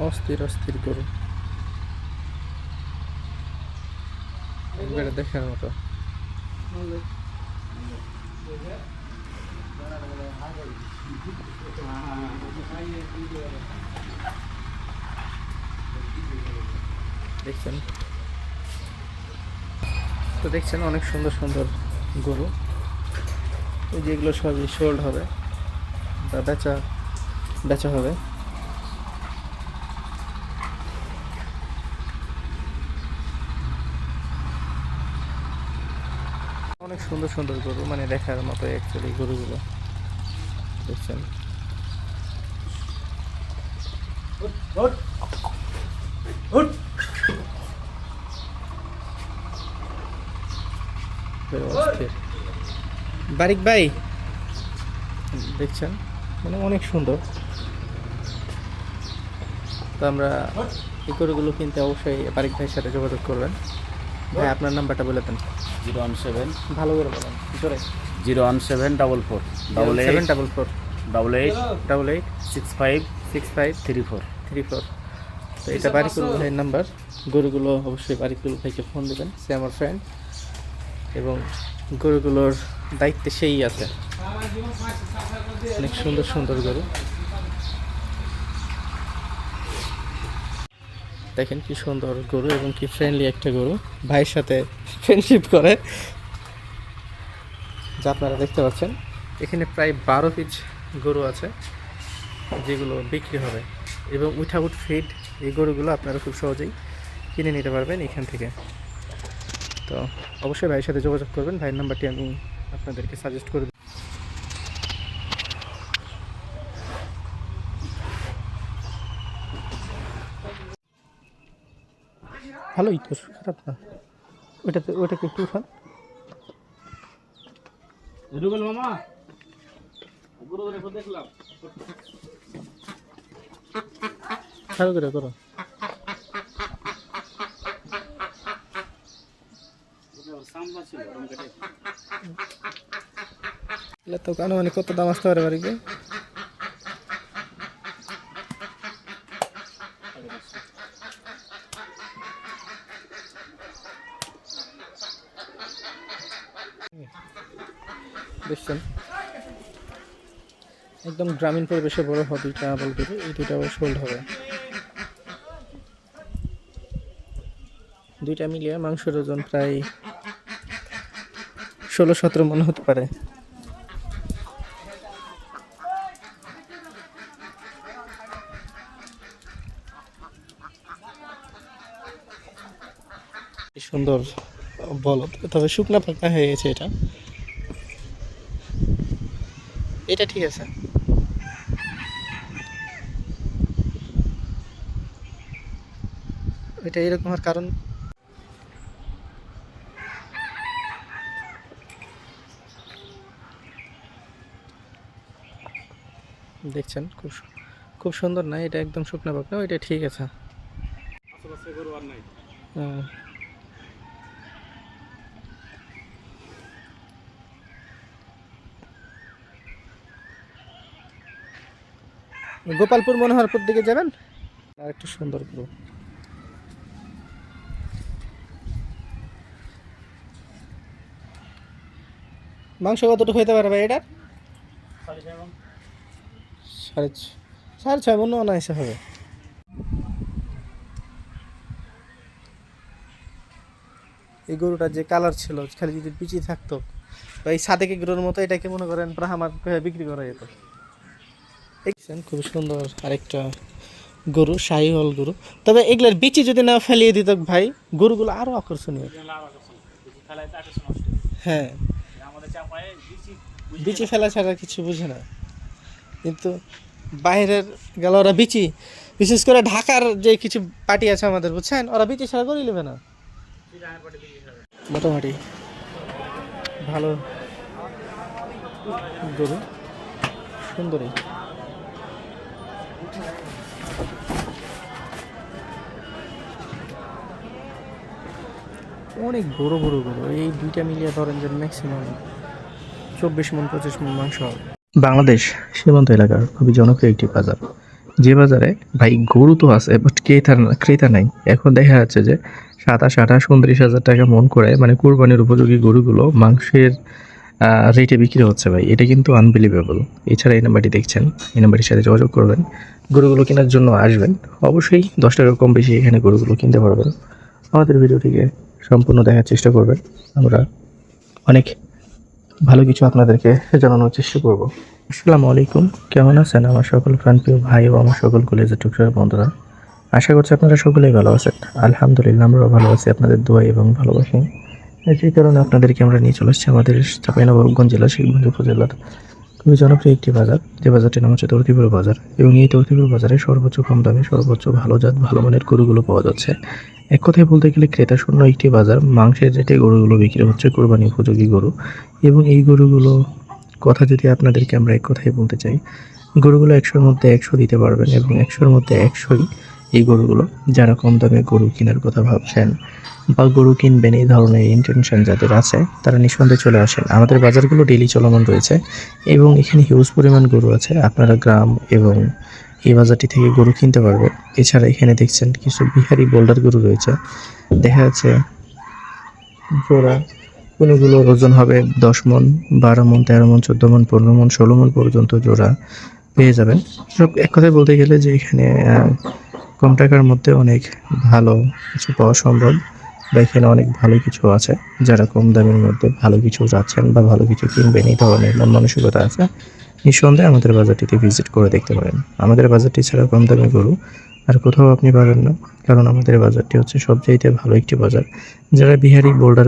অস্থির অস্থির গরু, একবারে দেখার মতো। দেখছেন তো, দেখছেন অনেক সুন্দর সুন্দর গরু। ওই যেগুলো সবই সোল্ড হবে বা বেচা বেচা হবে। অনেক সুন্দর সুন্দর গরু, মানে দেখার মতো অ্যাকচুয়ালি গরুগুলো। দেখছেন অস্থির। বারিক ভাই, দেখছেন মানে অনেক সুন্দর। তো আমরা এই গরুগুলো কিনতে অবশ্যই বারিক ভাইয়ের সাথে যোগাযোগ করবেন। ভাই আপনার নাম্বারটা বলে দেন। 017 ভালো করে বলেন, জোরে। 01744 744 88 88 65 65 34। 34। তো এটা বারিকুল ভাইয়ের নাম্বার। গরুগুলো অবশ্যই বারিকুল ভাইকে ফোন দেবেন, সে আমার ফ্রেন্ড, এবং গরুগুলোর দায়িত্বে সেই আছে। অনেক সুন্দর সুন্দর গরু, দেখেন কি সুন্দর গরু এবং কি ফ্রেন্ডলি একটা গরু, ভাইয়ের সাথে ফ্রেন্ডশিপ করে, যা আপনারা দেখতে পাচ্ছেন। এখানে প্রায় 12 পিস গরু আছে যেগুলো বিক্রি হবে, এবং উইথাউট ফিড এই গরুগুলো আপনারা খুব সহজেই কিনে নিতে পারবেন এখান থেকে। তো অবশ্যই ভাইয়ের সাথে যোগাযোগ করবেন, ভাইয়ের নাম্বারটি আমি আপনাদেরকে সাজেস্ট করে দিই। ভালোই তো, খারাপ না। ওইটাকে একটু উঠান। রুবেল মামা গরু দেখলাম ভালো করে করো। তো কেন, মানে কত দাম আসতে পারে বাড়িতে? দেখছেন একদম গ্রামীণ পরিবেশে বড় হবে দুইটা আবল গরু, এই দুইটাও সোল্ড হবে। দুইটা মিলিয়ে মাংসের ওজন প্রায় 16-17 মনে হতে পারে। কি সুন্দর বলদ, তবে শুকনা পাকনা হয়ে গেছে এটা। এটা ঠিক আছে। এটা এরকম হওয়ার কারণ, দেখছেন খুব সুন্দর না, এটা একদম শুকনা পাকনা, এটা ঠিক আছে। হ্যাঁ। গোপালপুর মনোহরপুর দিকে যাবেন, আর একটু সুন্দর গরু। মাংস কতটুকু হইতে পারে ভাই এটার? 6.5 মনে অনায়াসে হবে। এই গরুটা যে কালার ছিল, খালি যদি বিচি থাকতো বা এই সাদেকি গরুর মতো, এটাকে মনে করেন ব্রাহ্মার বিক্রি করা যেত। দেখছেন খুব সুন্দর আরেকটা গরু, শাহিওয়াল গরু। তবে এগুলার বিচি যদি না ফেলিয়ে দিত ভাই, গরুগুলো আরো আকর্ষণীয়। হ্যাঁ, বিচি ফেলা ছাড়া কিছু বুঝে না। কিন্তু বাইরের গেল ওরা বিচি, বিশেষ করে ঢাকার যে কিছু পার্টি আছে আমাদের, বুঝছেন, ওরা বিচি ছাড়া করে নেবে না। মোটামুটি ভালো গরু, সুন্দরী। অনেক বড় বড় গরু, এই দুইটা মিলিয়ে ধরেন যে ম্যাক্সিমাম 24 মণ 25 মণ মাংস হবে। বাংলাদেশ সীমান্ত এলাকার খুবই জনপ্রিয় একটি বাজার। যে বাজারে ভাই গরু তো আছে বাট ক্রেতা নাই। এখন দেখা যাচ্ছে যে 27-28-29 হাজার টাকা মন করে মানে কোরবানির উপযোগী গরুগুলো মাংসের রেটে বিক্রি হচ্ছে ভাই। এটা কিন্তু আনবিলিভেবল। এছাড়া এই নাম্বারটি দেখছেন, এই নাম্বারটির সাথে যোগাযোগ করবেন, গরুগুলো কেনার জন্য আসবেন। অবশ্যই 10 টাকা কম বেশি এখানে গরুগুলো কিনতে পারবেন। আমাদের ভিডিওটিকে সম্পূর্ণ দেখার চেষ্টা করবেন। আমরা অনেক ভালো কিছু আপনাদেরকে জানানোর চেষ্টা করব। আসসালামু আলাইকুম, কেমন আছেন আমার সকল প্রাণপ্রিয় ভাই ও আমার সকল কলেজের টুকরা বন্ধুরা? আশা করছি আপনারা সকলেই ভালো আছেন। আলহামদুলিল্লাহ আমরাও ভালো আছি আপনাদের দোয়া এবং ভালোবাসায়। সেই কারণে আপনাদেরকে আমরা নিয়ে চলে আসছি আমাদের চাঁপাইনবাবগঞ্জ জেলার শিবগঞ্জ উপজেলার খুবই জনপ্রিয় একটি বাজার, যে বাজারটির নাম হচ্ছে তরতিপুর বাজার। এবং এই তরতিপুর বাজারে সর্বোচ্চ কম দামে সর্বোচ্চ ভালো জাত ভালো মানের গরুগুলো পাওয়া যাচ্ছে। এক কথায় বলতে গেলে ক্রেতা শূন্য একটি বাজার। মাংসের রেটে গরুগুলো বিক্রি হচ্ছে, কোরবানি উপযোগী গরু। এবং এই গরুগুলো কথা যদি আপনাদেরকে আমরা এক কথায় বলতে চাই, গরুগুলো 100-র মধ্যে 100 দিতে পারবেন এবং 100-র মধ্যে 100ই এই গরুগুলো। যারা কম দামে গরু কেনার কথা ভাবছেন বা গরু কিনবেন এই ধরনের ইন্টেনশন যাদের আছে, তারা নিঃসন্দেহে চলে আসেন। আমাদের বাজারগুলো ডেইলি চলমান রয়েছে এবং এখানে হিউজ পরিমাণ গরু আছে। আপনারা গ্রাম এবং এই বাজারটি থেকে গরু কিনতে পারবেন। এছাড়া এখানে দেখছেন কিছু বিহারি বোল্ডার গরু রয়েছে। দেখা যাচ্ছে জোড়া কোনোগুলোর ওজন হবে 10 মণ, 12 মণ, 13 মণ, 14 মণ, 15 মণ, 16 মণ পর্যন্ত জোড়া পেয়ে যাবেন। সব এক কথায় বলতে গেলে যে এখানে কম টাকার মধ্যে অনেক ভালো কিছু পাওয়া সম্ভব, বা এখানে অনেক ভালো কিছু আছে। যারা কম দামের মধ্যে ভালো কিছু চাচ্ছেন বা ভালো কিছু কিনবেন এই ধরনের মন মানসিকতা আছে, নিঃসন্দেহে আমাদের বাজারটিতে ভিজিট করে দেখতে পারেন। আমাদের বাজারটি ছাড়া কম দামে গরু আর কোথাও আপনি পাবেন না, কারণ আমাদের বাজারটি হচ্ছে সবচাইতে ভালো একটি বাজার। যারা বিহারি বোল্ডার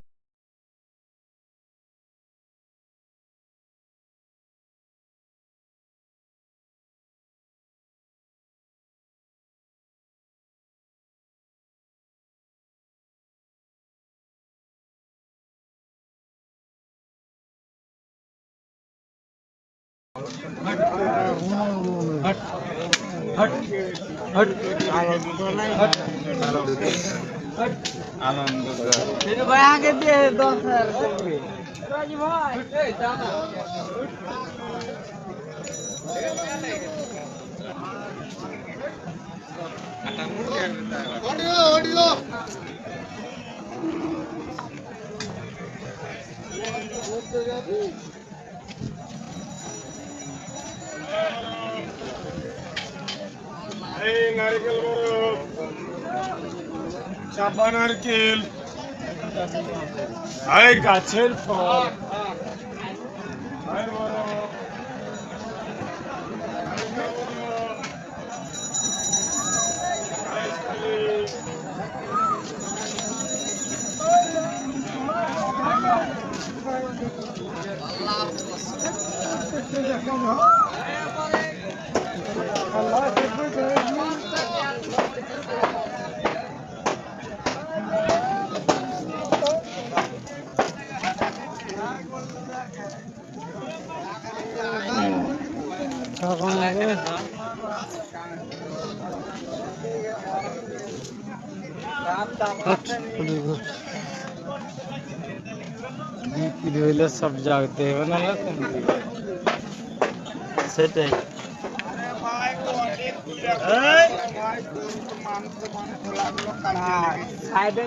এই নারকেল বড় চাপা নারকেল, এই গাছের ফল, এই বড় বিক্রি হইলে সব জাগতে হবে না সেটাই। সাইডে